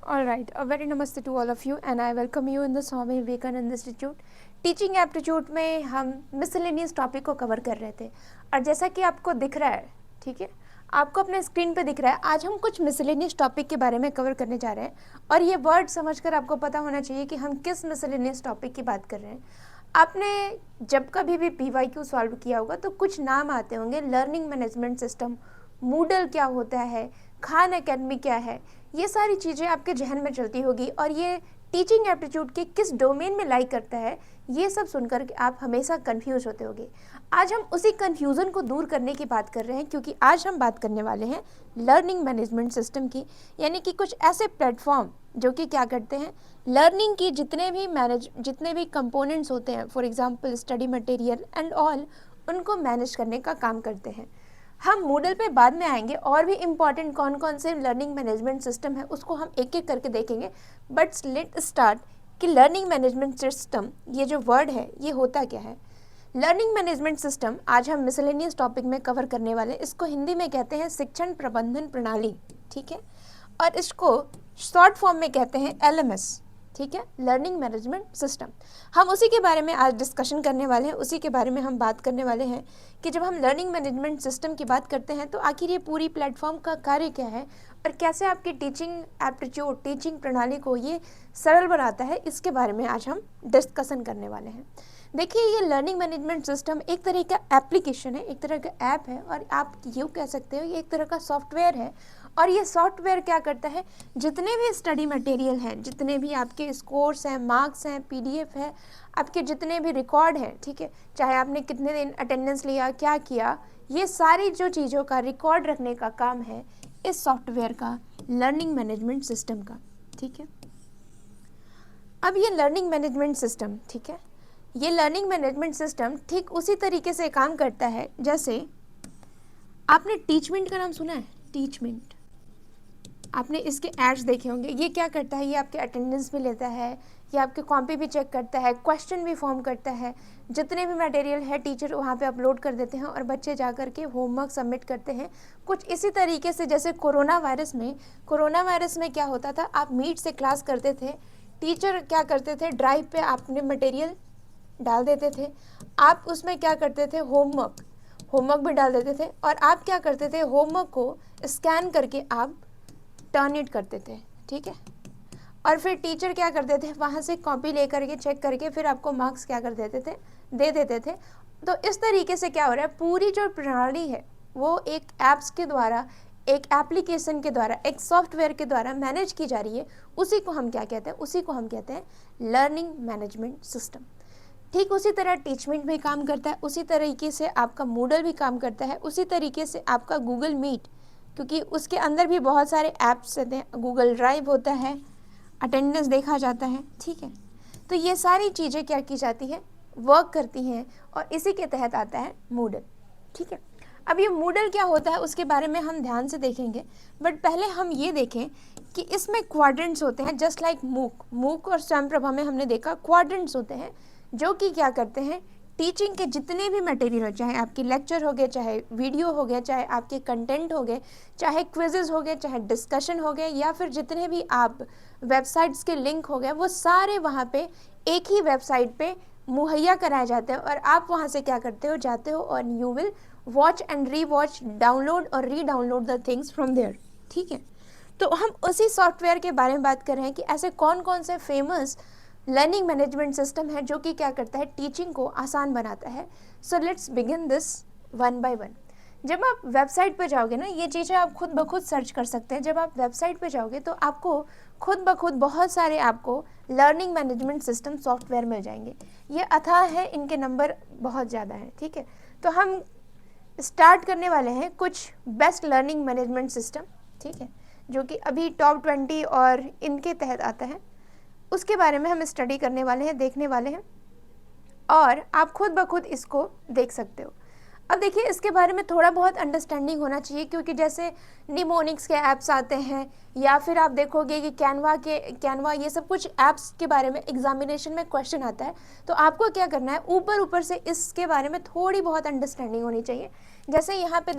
All right, a very namaste to all of you and I welcome you in the Swami Vivekananda Institute. Teaching aptitude में हम miscellaneous topic को cover कर रहे थे और जैसा कि आपको दिख रहा है, ठीक है, आपको अपने स्क्रीन पे दिख रहा है, आज हम कुछ मिसलेनियस टॉपिक के बारे में कवर करने जा रहे हैं और ये वर्ड समझकर आपको पता होना चाहिए कि हम किस मिसलेनियस टॉपिक की बात कर रहे हैं। आपने जब कभी भी PYQ सॉल्व किया होगा तो कुछ नाम आते होंगे, लर्निंग मैनेजमेंट सिस्टम, मूडल क्या होता है, खान एकेडमी क्या है, ये सारी चीज़ें आपके जहन में चलती होगी और ये टीचिंग एप्टीट्यूड के किस डोमेन में लाई करता है, ये सब सुनकर के आप हमेशा कंफ्यूज होते होगे। आज हम उसी कंफ्यूजन को दूर करने की बात कर रहे हैं क्योंकि आज हम बात करने वाले हैं लर्निंग मैनेजमेंट सिस्टम की, यानी कि कुछ ऐसे प्लेटफॉर्म जो कि क्या करते हैं, लर्निंग की जितने भी कंपोनेंट्स होते हैं, for example study material and all, उनको मैनेज करने का काम करते हैं। हम मूडल पे बाद में आएंगे और भी इम्पॉर्टेंट कौन कौन से लर्निंग मैनेजमेंट सिस्टम है उसको हम एक एक करके देखेंगे। बट लेट स्टार्ट कि लर्निंग मैनेजमेंट सिस्टम, ये जो वर्ड है ये होता क्या है। लर्निंग मैनेजमेंट सिस्टम आज हम मिसलेनियस टॉपिक में कवर करने वाले, इसको हिंदी में कहते हैं शिक्षण प्रबंधन प्रणाली, ठीक है, और इसको शॉर्ट फॉर्म में कहते हैं LMS, ठीक है, लर्निंग मैनेजमेंट सिस्टम। हम उसी के बारे में आज डिस्कशन करने वाले हैं, उसी के बारे में हम बात करने वाले हैं कि जब हम लर्निंग मैनेजमेंट सिस्टम की बात करते हैं तो आखिर ये पूरी प्लेटफॉर्म का कार्य क्या है और कैसे आपकी टीचिंग एप्टीट्यूड, टीचिंग प्रणाली को ये सरल बनाता है, इसके बारे में आज हम डिस्कशन करने वाले हैं। देखिए, ये लर्निंग मैनेजमेंट सिस्टम एक तरह का एप्लीकेशन है, एक तरह का ऐप है और आप यूँ कह सकते हो ये एक तरह का सॉफ्टवेयर है। और ये सॉफ्टवेयर क्या करता है, जितने भी स्टडी मटेरियल हैं, जितने भी आपके स्कोर्स हैं, मार्क्स हैं, PDF है, आपके जितने भी रिकॉर्ड हैं, ठीक है, चाहे आपने कितने दिन अटेंडेंस लिया, क्या किया, ये सारी जो चीज़ों का रिकॉर्ड रखने का काम है इस सॉफ्टवेयर का, लर्निंग मैनेजमेंट सिस्टम का, ठीक है। अब ये लर्निंग मैनेजमेंट सिस्टम, ठीक है, ये लर्निंग मैनेजमेंट सिस्टम ठीक उसी तरीके से काम करता है जैसे आपने टीचमेंट का नाम सुना है। टीचमेंट आपने इसके एड्स देखे होंगे। ये क्या करता है, ये आपके अटेंडेंस भी लेता है, ये आपके कॉपी भी चेक करता है, क्वेश्चन भी फॉर्म करता है, जितने भी मटेरियल है टीचर वहाँ पे अपलोड कर देते हैं और बच्चे जा कर के होमवर्क सबमिट करते हैं। कुछ इसी तरीके से जैसे कोरोना वायरस में क्या होता था, आप मीट से क्लास करते थे, टीचर क्या करते थे, ड्राइव पे आपने मटेरियल डाल देते थे, आप उसमें क्या करते थे, होमवर्क भी डाल देते थे और आप क्या करते थे, होमवर्क को स्कैन करके आप टर्न इट करते थे, ठीक है, और फिर टीचर क्या करते थे, वहाँ से कॉपी लेकर के चेक करके फिर आपको मार्क्स क्या कर देते थे, दे देते थे। तो इस तरीके से क्या हो रहा है, पूरी जो प्रणाली है वो एक ऐप्स के द्वारा, एक एप्लीकेशन के द्वारा, एक सॉफ्टवेयर के द्वारा मैनेज की जा रही है। उसी को हम क्या कहते हैं, उसी को हम कहते हैं लर्निंग मैनेजमेंट सिस्टम। ठीक उसी तरह टीचमेंट भी काम करता है, उसी तरीके से आपका मूडल भी काम करता है, उसी तरीके से आपका गूगल मीट, क्योंकि उसके अंदर भी बहुत सारे ऐप्स रहते हैं, गूगल ड्राइव होता है, अटेंडेंस देखा जाता है, ठीक है। तो ये सारी चीज़ें क्या की जाती है, वर्क करती हैं और इसी के तहत आता है मूडल, ठीक है। अब ये मूडल क्या होता है उसके बारे में हम ध्यान से देखेंगे, बट पहले हम ये देखें कि इसमें क्वाड्रेंट्स होते हैं, जस्ट लाइक मूक और स्वयंप्रभा में हमने देखा क्वाड्रेंट्स होते हैं जो कि क्या करते हैं, टीचिंग के जितने भी मटेरियल हो, चाहे आपके लेक्चर हो गए, चाहे वीडियो हो गया, चाहे आपके कंटेंट हो गए, चाहे क्विजेज हो गए, चाहे डिस्कशन हो गए, या फिर जितने भी आप वेबसाइट्स के लिंक हो गए, वो सारे वहाँ पे एक ही वेबसाइट पे मुहैया कराए जाते हैं और आप वहाँ से क्या करते हो, जाते हो और you will watch and rewatch, download और redownload the things from there, ठीक है। तो हम उसी सॉफ्टवेयर के बारे में बात कर रहे हैं कि ऐसे कौन कौन से फेमस लर्निंग मैनेजमेंट सिस्टम है जो कि क्या करता है, टीचिंग को आसान बनाता है। So let's begin this one by one. जब आप वेबसाइट पे जाओगे ना, ये चीज़ें आप खुद ब खुद सर्च कर सकते हैं। जब आप वेबसाइट पे जाओगे तो आपको खुद ब खुद बहुत सारे आपको लर्निंग मैनेजमेंट सिस्टम सॉफ्टवेयर मिल जाएंगे। ये अथाह है, इनके नंबर बहुत ज़्यादा हैं, ठीक है। तो हम स्टार्ट करने वाले हैं कुछ बेस्ट लर्निंग मैनेजमेंट सिस्टम, ठीक है, जो कि अभी टॉप 20 और इनके तहत आता है, उसके बारे में हम स्टडी करने वाले हैं, देखने वाले हैं और आप खुद ब खुद इसको देख सकते हो। अब देखिए, इसके बारे में थोड़ा बहुत अंडरस्टैंडिंग होना चाहिए क्योंकि जैसे निमोनिक्स के ऐप्स आते हैं या फिर आप देखोगे कि कैनवा ये सब कुछ ऐप्स के बारे में एग्जामिनेशन में क्वेश्चन आता है, तो आपको क्या करना है, ऊपर से इसके बारे में थोड़ी बहुत अंडरस्टैंडिंग होनी चाहिए। जैसे यहाँ पे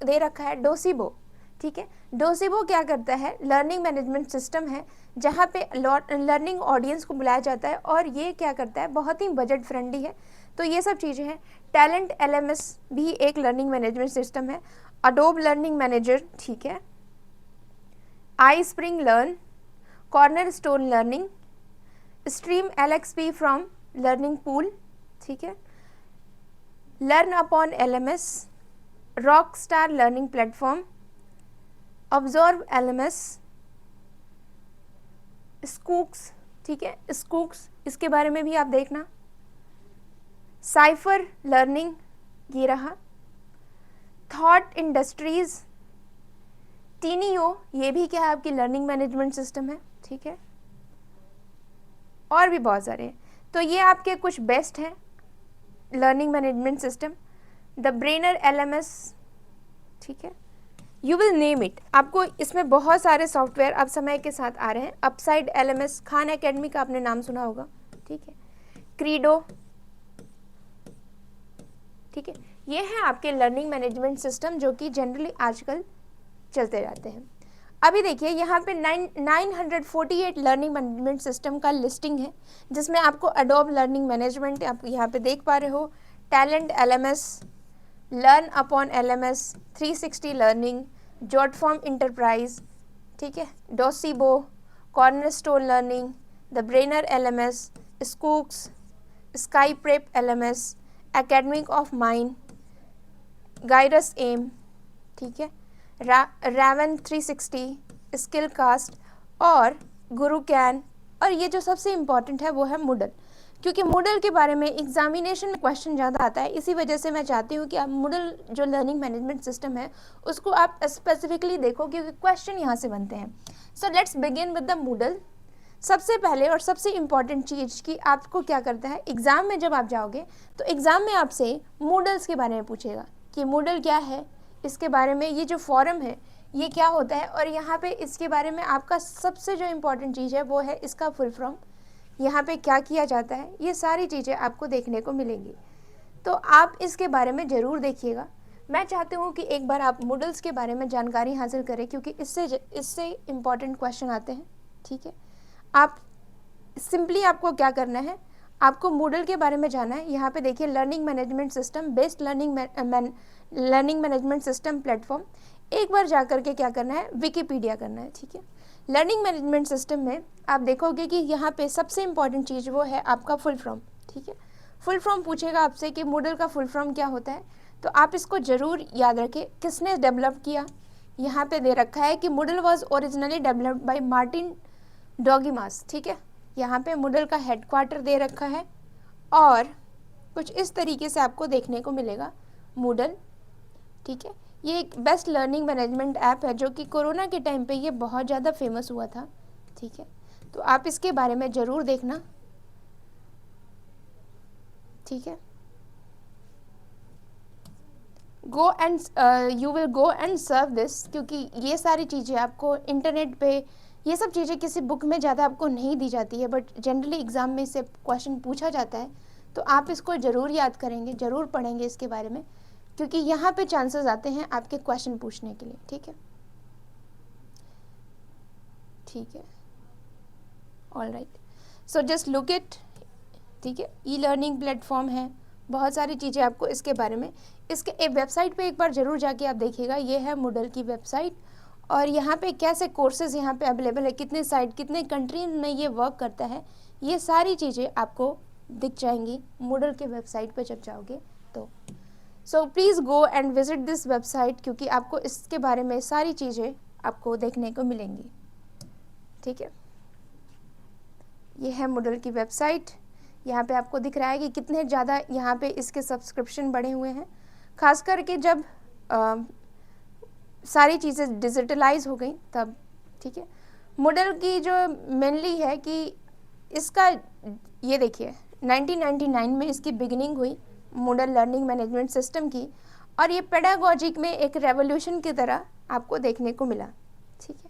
दे रखा है डोसिबो, ठीक है। डोसिबो क्या करता है, लर्निंग मैनेजमेंट सिस्टम है जहाँ पे लर्निंग ऑडियंस को बुलाया जाता है और ये क्या करता है, बहुत ही बजट फ्रेंडली है। तो ये सब चीज़ें हैं। टैलेंट LMS भी एक लर्निंग मैनेजमेंट सिस्टम है। अडोब लर्निंग मैनेजर, ठीक है। ISpring learn, Cornerstone learning, stream LXP from Learning Pool, ठीक है। LearnUpon LMS, Rockstar learning platform, observe LMS, Schoox, ठीक है, स्कूक्स इसके बारे में भी आप देखना। साइफर लर्निंग ये रहा। थॉट इंडस्ट्रीज, टीनियो ये भी क्या है, आपकी लर्निंग मैनेजमेंट सिस्टम है, ठीक है। और भी बहुत सारे हैं। तो ये आपके कुछ बेस्ट हैं learning management system. The brainer LMS, ठीक है। यू विल नेम इट, आपको इसमें बहुत सारे सॉफ्टवेयर अब समय के साथ आ रहे हैं। अपसाइड LMS, खान एकेडमी का आपने नाम सुना होगा, ठीक है। क्रीडो, ठीक है। ये है आपके लर्निंग मैनेजमेंट सिस्टम जो कि जनरली आजकल चलते रहते हैं। अभी देखिए यहाँ पे 948 लर्निंग मैनेजमेंट सिस्टम का लिस्टिंग है, जिसमें आपको अडोब लर्निंग मैनेजमेंट आप यहाँ पे देख पा रहे हो, Talent LMS, LearnUpon LMS, 360 learning, Jotform enterprise, ठीक है, Docebo, Cornerstone learning, the brainer LMS, Schoox, SkyPrep LMS, academic of mind, Gyrus M, ठीक है, रावन 360, स्किल कास्ट और गुरु कैन। और ये जो सबसे इम्पॉर्टेंट है वो है मूडल, क्योंकि मूडल के बारे में एग्जामिनेशन में क्वेश्चन ज़्यादा आता है। इसी वजह से मैं चाहती हूँ कि आप मूडल जो लर्निंग मैनेजमेंट सिस्टम है उसको आप स्पेसिफिकली देखो, क्योंकि क्वेश्चन यहाँ से बनते हैं। So let's begin with the Moodle. सबसे पहले और सबसे इम्पॉर्टेंट चीज़ कि आपको क्या करता है, एग्ज़ाम में जब आप जाओगे तो एग्ज़ाम में आपसे मूडल्स के बारे में पूछेगा कि मूडल क्या है, इसके बारे में, ये जो फॉरम है ये क्या होता है, और यहाँ पे इसके बारे में आपका सबसे जो इम्पोर्टेंट चीज़ है वो है इसका फुल फॉर्म, यहाँ पे क्या किया जाता है, ये सारी चीज़ें आपको देखने को मिलेंगी। तो आप इसके बारे में ज़रूर देखिएगा। मैं चाहती हूँ कि एक बार आप मूडल्स के बारे में जानकारी हासिल करें, क्योंकि इससे इम्पॉर्टेंट क्वेश्चन आते हैं, ठीक है। आप सिंपली आपको क्या करना है, आपको मूडल के बारे में जाना है। यहाँ पे देखिए learning management system, best learning management system platform. एक बार जा कर के क्या करना है, विकिपीडिया करना है, ठीक है। लर्निंग मैनेजमेंट सिस्टम में आप देखोगे कि यहाँ पे सबसे इम्पॉर्टेंट चीज़ वो है आपका फुल फॉर्म, ठीक है। फुल फॉर्म पूछेगा आपसे कि मूडल का फुल फॉर्म क्या होता है, तो आप इसको ज़रूर याद रखें। किसने डेवलप किया, यहाँ पे दे रखा है कि Moodle was originally developed by Martin Dougiamas, ठीक है। यहाँ पे मूडल का हेडक्वार्टर दे रखा है और कुछ इस तरीके से आपको देखने को मिलेगा मूडल, ठीक है। ये एक बेस्ट लर्निंग मैनेजमेंट ऐप है जो कि कोरोना के टाइम पे ये बहुत ज़्यादा फेमस हुआ था, ठीक है। तो आप इसके बारे में ज़रूर देखना, ठीक है। Go and you will go and serve this, क्योंकि ये सारी चीज़ें आपको इंटरनेट पे, ये सब चीज़ें किसी बुक में ज़्यादा आपको नहीं दी जाती है, बट जनरली एग्ज़ाम में इससे क्वेश्चन पूछा जाता है। तो आप इसको ज़रूर याद करेंगे, ज़रूर पढ़ेंगे इसके बारे में, क्योंकि यहाँ पे चांसेस आते हैं आपके क्वेश्चन पूछने के लिए, ठीक है, ठीक है। All right, so just look it, ठीक है। ई लर्निंग प्लेटफॉर्म है, बहुत सारी चीज़ें आपको इसके बारे में, इसके वेबसाइट पे एक बार ज़रूर जाके आप देखिएगा। ये है मूडल की वेबसाइट, और यहाँ पे कैसे कोर्सेज यहाँ पे अवेलेबल है, कितने साइट, कितने कंट्री में ये वर्क करता है, ये सारी चीज़ें आपको दिख जाएंगी मूडल के वेबसाइट पे जब जाओगे तो। So please go and visit this website, क्योंकि आपको इसके बारे में सारी चीज़ें आपको देखने को मिलेंगी, ठीक है। ये है मूडल की वेबसाइट, यहाँ पे आपको दिख रहा है कि कितने ज़्यादा यहाँ पे इसके सब्सक्रिप्शन बढ़े हुए हैं, खास करके जब सारी चीज़ें डिजिटलाइज हो गई तब, ठीक है। मूडल की जो मेनली है कि इसका, ये देखिए 1999 में इसकी बिगिनिंग हुई मूडल लर्निंग मैनेजमेंट सिस्टम की, और ये पेडागॉजी में एक रेवोल्यूशन की तरह आपको देखने को मिला, ठीक है।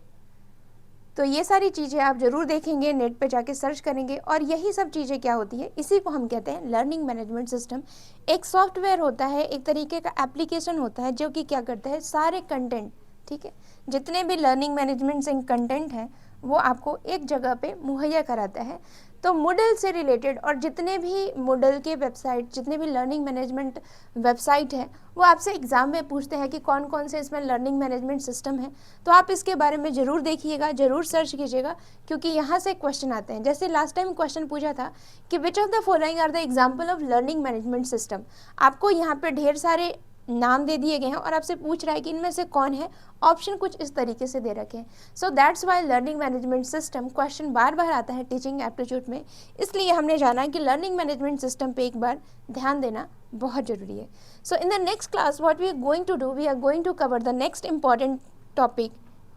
तो ये सारी चीज़ें आप ज़रूर देखेंगे, नेट पे जाके सर्च करेंगे, और यही सब चीज़ें क्या होती है, इसी को हम कहते हैं लर्निंग मैनेजमेंट सिस्टम। एक सॉफ्टवेयर होता है, एक तरीके का एप्लीकेशन होता है जो कि क्या करता है, सारे कंटेंट, ठीक है। जितने भी लर्निंग मैनेजमेंट से कंटेंट हैं वो आपको एक जगह पे मुहैया कराता है। तो मूडल से रिलेटेड और जितने भी मूडल के वेबसाइट, जितने भी लर्निंग मैनेजमेंट वेबसाइट है, वो आपसे एग्ज़ाम में पूछते हैं कि कौन कौन से इसमें लर्निंग मैनेजमेंट सिस्टम है। तो आप इसके बारे में ज़रूर देखिएगा, ज़रूर सर्च कीजिएगा, क्योंकि यहाँ से क्वेश्चन आते हैं। जैसे लास्ट टाइम क्वेश्चन पूछा था कि which of the following are the example of learning management system. आपको यहाँ पे ढेर सारे नाम दे दिए गए हैं और आपसे पूछ रहा है कि इनमें से कौन है। ऑप्शन कुछ इस तरीके से दे रखे हैं। So that's why learning management system question बार बार आता है टीचिंग एप्टीट्यूड में। इसलिए हमने जाना कि लर्निंग मैनेजमेंट सिस्टम पे एक बार ध्यान देना बहुत ज़रूरी है। So in the next class what we are going to do, we are going to cover the next important topic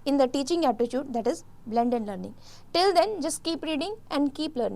in the teaching aptitude, that is blended learning. Till then, just keep reading and keep learning.